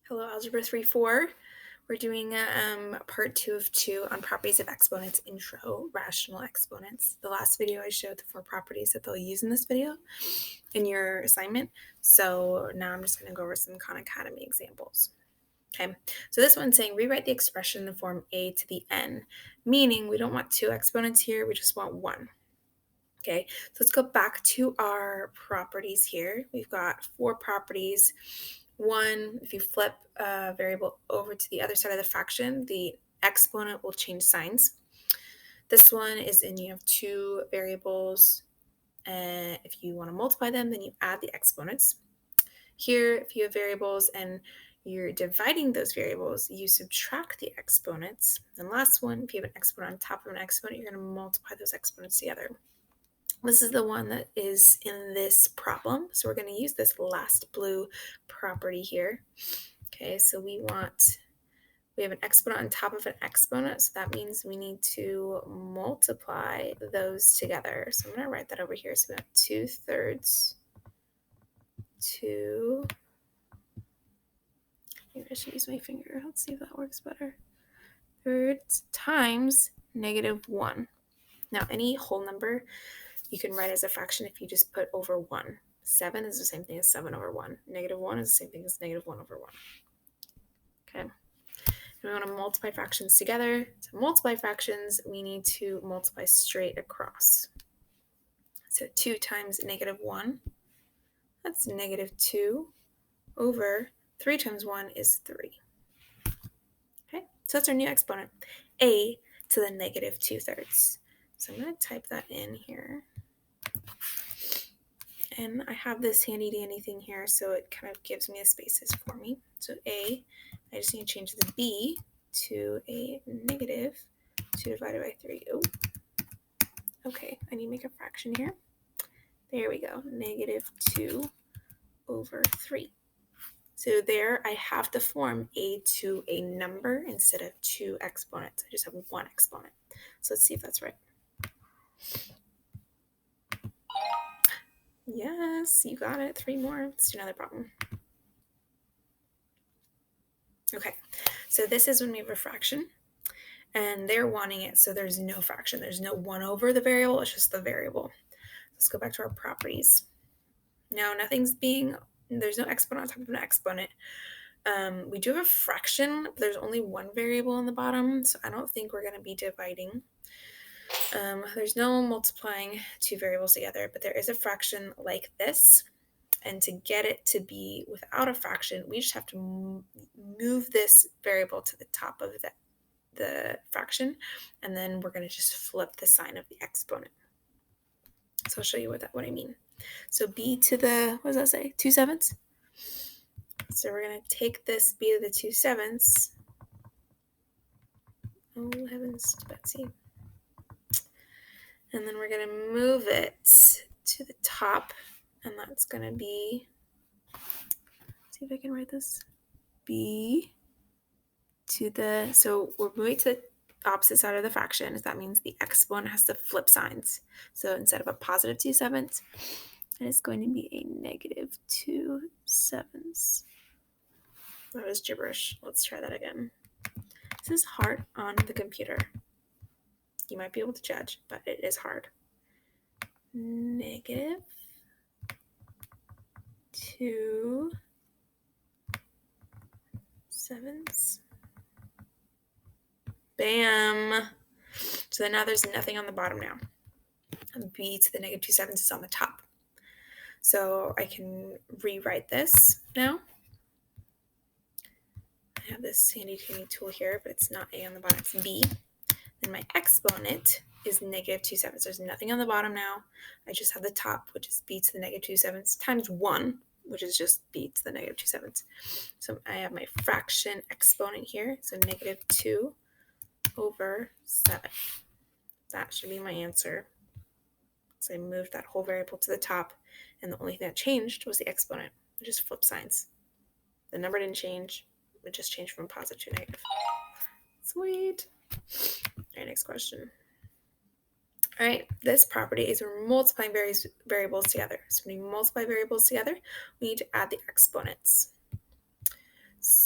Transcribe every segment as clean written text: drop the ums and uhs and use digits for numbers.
Hello, Algebra 3-4. We're doing part 2 of 2 on properties of exponents, intro, rational exponents. The last video I showed the 4 properties that they'll use in this video in your assignment. So now I'm just going to go over some Khan Academy examples. Okay, so this one's saying rewrite the expression in the form a to the n, meaning we don't want 2 exponents here, we just want 1. Okay, so let's go back to our properties here. We've got 4 properties. One, if you flip a variable over to the other side of the fraction, the exponent will change signs. This one is in you have 2 variables, and if you want to multiply them, then you add the exponents. Here, if you have variables and you're dividing those variables, you subtract the exponents. And last one, if you have an exponent on top of an exponent, you're going to multiply those exponents together. This is the one that is in this problem. So we're going to use this last blue property here. Okay, so we have an exponent on top of an exponent. So that means we need to multiply those together. So I'm going to write that over here. So we have 2/3 2. Maybe I should use my finger. Let's see if that works better. Thirds times -1. Now, any whole number you can write as a fraction if you just put over 1. 7 is the same thing as 7 over 1. -1 is the same thing as -1 over 1. Okay. And we want to multiply fractions together. To multiply fractions, we need to multiply straight across. So 2 times -1, that's -2 over 3 times 1 is 3. Okay, so that's our new exponent, a to the -2/3. So I'm going to type that in here. And I have this handy dandy thing here, so it kind of gives me the spaces for me. So I just need to change the b to a -2 divided by 3. Oh, okay, I need to make a fraction here. There we go, -2 over 3. So there I have to form a to a number instead of 2 exponents. I just have 1 exponent. So let's see if that's right. Yes, you got it. 3 more. Let's do another problem. Okay, so this is when we have a fraction, and they're wanting it so there's no fraction. There's no 1 over the variable, it's just the variable. Let's go back to our properties. Now, there's no exponent on top of an exponent. We do have a fraction, but there's only 1 variable on the bottom, so I don't think we're going to be dividing. There's no multiplying 2 variables together, but there is a fraction like this. And to get it to be without a fraction, we just have to move this variable to the top of the fraction, and then we're going to just flip the sign of the exponent. So I'll show you what I mean. So b to the, what does that say, 2/7? So we're going to take this b to the 2/7. Oh, heavens to Betsy. And then we're going to move it to the top, and that's going to be, let's see if I can write this, b to the, so we're moving to the opposite side of the fraction. That means the exponent has to flip signs. So instead of a positive 2/7, it is going to be a -2/7. That was gibberish. Let's try that again. This is hard on the computer. You might be able to judge, but it is hard. -2/7. Bam. So now there's nothing on the bottom now. And b to the -2/7 is on the top. So I can rewrite this now. I have this handy dandy tool here, but it's not a on the bottom, it's b. And my exponent is -2/7. There's nothing on the bottom now. I just have the top, which is b to the -2/7 times 1, which is just b to the -2/7. So I have my fraction exponent here. So -2 over 7. That should be my answer. So I moved that whole variable to the top, and the only thing that changed was the exponent. It just flipped signs. The number didn't change. It just changed from positive to negative. Sweet. All right, next question. All right, this property is we're multiplying variables together. So when we multiply variables together, we need to add the exponents.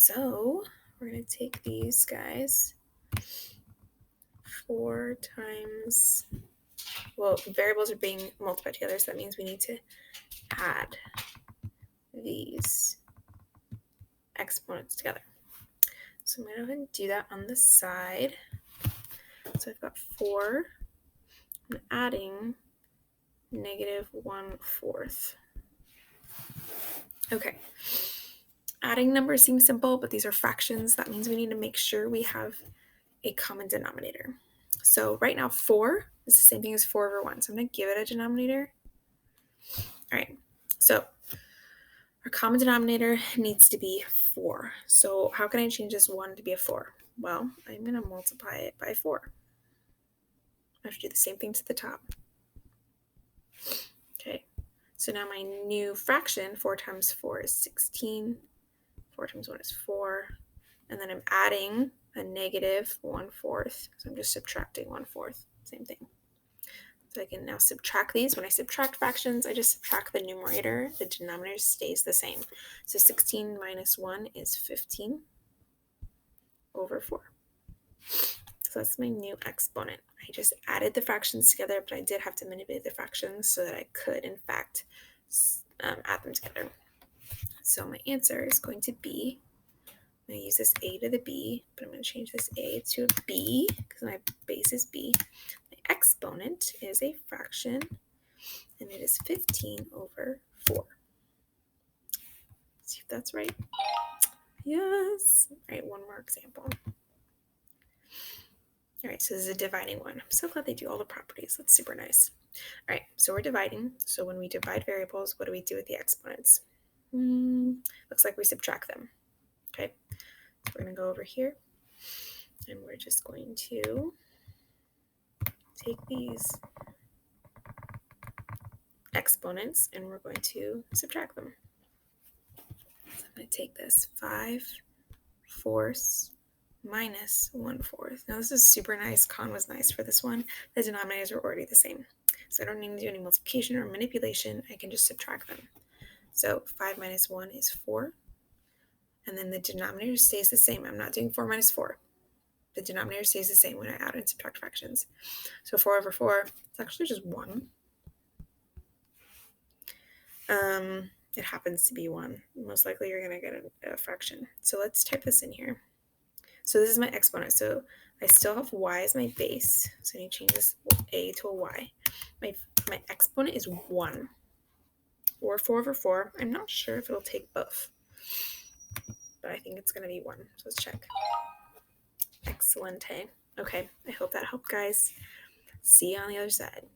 So we're going to take these guys. 4 times, well, variables are being multiplied together, so that means we need to add these exponents together. So I'm going to go ahead and do that on the side. So I've got 4. I'm adding -1/4. Okay. Adding numbers seems simple, but these are fractions. That means we need to make sure we have a common denominator. So right now 4 is the same thing as 4/1. So I'm going to give it a denominator. All right. So our common denominator needs to be 4. So how can I change this 1 to be a 4? Well, I'm going to multiply it by 4. I have to do the same thing to the top. Okay. So now my new fraction, 4 times 4 is 16. 4 times 1 is 4. And then I'm adding a -1/4. So I'm just subtracting 1/4. Same thing. So I can now subtract these. When I subtract fractions, I just subtract the numerator. The denominator stays the same. So 16 minus 1 is 15 over 4. So that's my new exponent. I just added the fractions together, but I did have to manipulate the fractions so that I could, in fact, add them together. So my answer is going to be, I'm going to use this a to the b, but I'm going to change this a to a b because my base is b. My exponent is a fraction, and it is 15 over 4. Let's see if that's right. Yes. All right, one more example. All right, so this is a dividing one. I'm so glad they do all the properties. That's super nice. All right, so we're dividing. So when we divide variables, what do we do with the exponents? Looks like we subtract them. Okay, so we're going to go over here, and we're just going to take these exponents, and we're going to subtract them. So I'm going to take this 5/4 minus 1/4. Now this is super nice. Con was nice for this one. The denominators are already the same. So I don't need to do any multiplication or manipulation. I can just subtract them. So 5 minus 1 is 4. And then the denominator stays the same. I'm not doing 4 minus 4. The denominator stays the same when I add and subtract fractions. So 4 over 4, it's actually just 1. It happens to be 1. Most likely you're going to get a fraction. So let's type this in here. So this is my exponent. So I still have y as my base. So I need to change this a to a y. My exponent is 1. Or 4 over 4. I'm not sure if it'll take both. But I think it's going to be 1. So let's check. Excellent. Okay. I hope that helped, guys. See you on the other side.